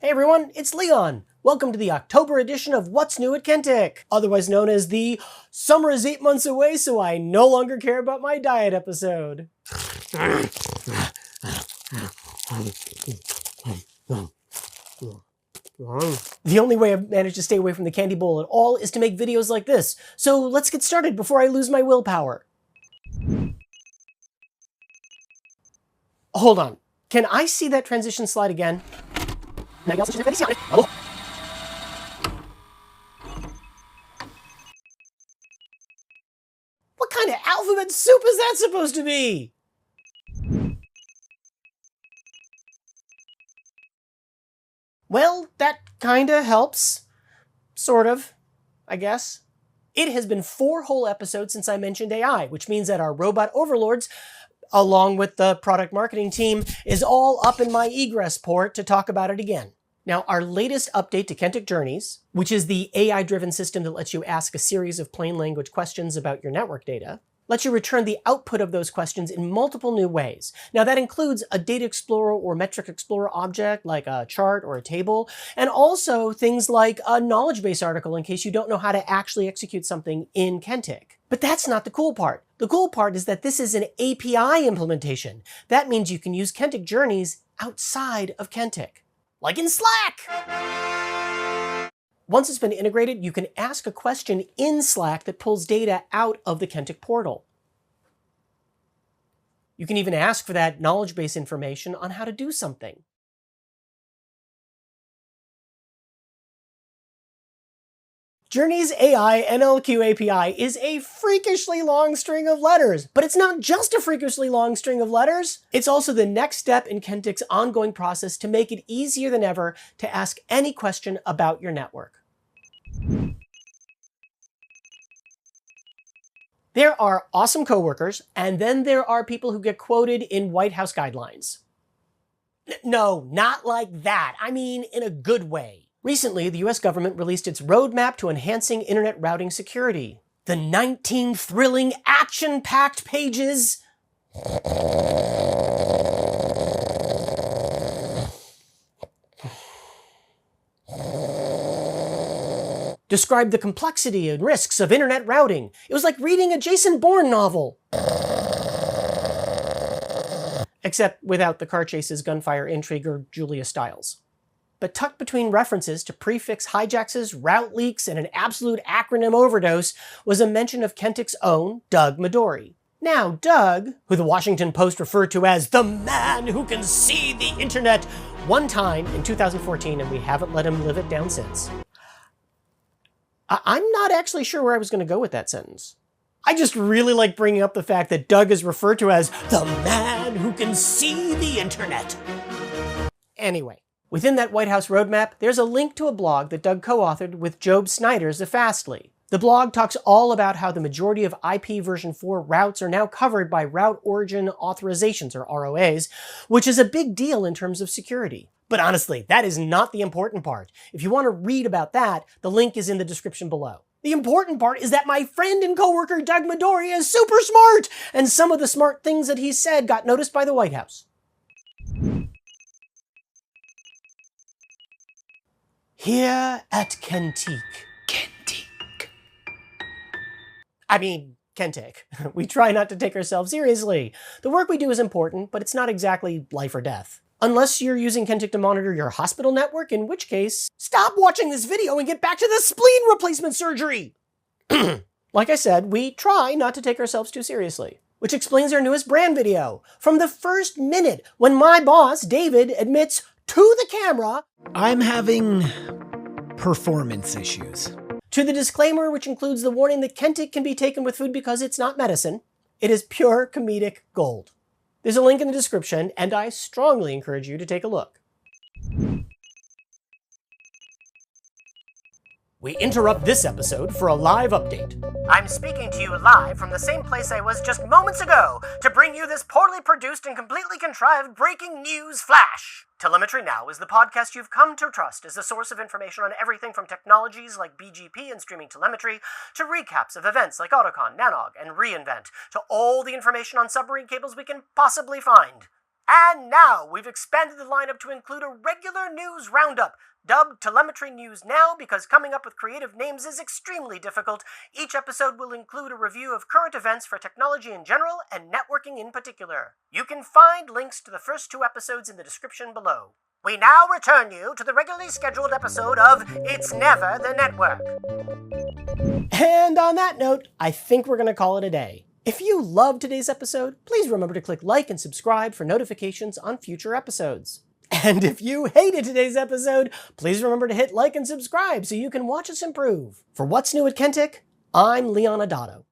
Hey everyone, it's Leon. Welcome to the October edition of What's New at Kentik, otherwise known as the Summer is 8 months away, so I no longer care about my diet episode. The only way I've managed to stay away from the candy bowl at all is to make videos like this, so let's get started before I lose my willpower. Hold on, can I see that transition slide again? What kind of alphabet soup is that supposed to be? Well, that kinda helps. Sort of, I guess. It has been 4 whole episodes since I mentioned AI, which means that our robot overlords, along with the product marketing team, is all up in my egress port to talk about it again. Now, our latest update to Kentik Journeys, which is the AI-driven system that lets you ask a series of plain language questions about your network data, lets you return the output of those questions in multiple new ways. Now, that includes a data explorer or metric explorer object, like a chart or a table, and also things like a knowledge base article in case you don't know how to actually execute something in Kentik. But that's not the cool part. The cool part is that this is an API implementation. That means you can use Kentik Journeys outside of Kentik, like in Slack. Once it's been integrated, you can ask a question in Slack that pulls data out of the Kentik portal. You can even ask for that knowledge base information on how to do something. Journeys AI NLQ API is a freakishly long string of letters, but it's not just a freakishly long string of letters. It's also the next step in Kentik's ongoing process to make it easier than ever to ask any question about your network. There are awesome coworkers, and then there are people who get quoted in White House guidelines. No, not like that. I mean, in a good way. Recently, the US government released its roadmap to enhancing internet routing security. The 19 thrilling, action-packed pages describe the complexity and risks of internet routing. It was like reading a Jason Bourne novel. Except without the car chases, gunfire, intrigue, or Julia Stiles. But tucked between references to prefix hijaxes, route leaks, and an absolute acronym overdose was a mention of Kentik's own Doug Madory. Now, Doug, who the Washington Post referred to as the man who can see the internet, one time in 2014, and we haven't let him live it down since. I'm not actually sure where I was going to go with that sentence. I just really like bringing up the fact that Doug is referred to as the man who can see the internet. Anyway. Within that White House roadmap, there's a link to a blog that Doug co-authored with Job Snyders of Fastly. The blog talks all about how the majority of IP version 4 routes are now covered by Route Origin Authorizations, or ROAs, which is a big deal in terms of security. But honestly, that is not the important part. If you want to read about that, the link is in the description below. The important part is that my friend and coworker Doug Madory is super smart, and some of the smart things that he said got noticed by the White House. Here at Kentik. Kentik. We try not to take ourselves seriously. The work we do is important, but it's not exactly life or death. Unless you're using Kentik to monitor your hospital network, in which case, stop watching this video and get back to the spleen replacement surgery! Like I said, we try not to take ourselves too seriously. Which explains our newest brand video. From the first minute, when my boss, David, admits to the camera, I'm having performance issues. To the disclaimer, which includes the warning that Kentik can be taken with food because it's not medicine, it is pure comedic gold. There's a link in the description, and I strongly encourage you to take a look. We interrupt this episode for a live update. I'm speaking to you live from the same place I was just moments ago to bring you this poorly produced and completely contrived breaking news flash. Telemetry Now is the podcast you've come to trust as the source of information on everything from technologies like BGP and streaming telemetry to recaps of events like Autocon, Nanog, and reInvent to all the information on submarine cables we can possibly find. And now we've expanded the lineup to include a regular news roundup, dubbed Telemetry News Now because coming up with creative names is extremely difficult. Each episode will include a review of current events for technology in general and networking in particular. You can find links to the first 2 episodes in the description below. We now return you to the regularly scheduled episode of It's Never the Network. And on that note, I think we're going to call it a day. If you loved today's episode, please remember to click like and subscribe for notifications on future episodes. And if you hated today's episode, please remember to hit like and subscribe so you can watch us improve. For What's New at Kentik, I'm Leon Adato.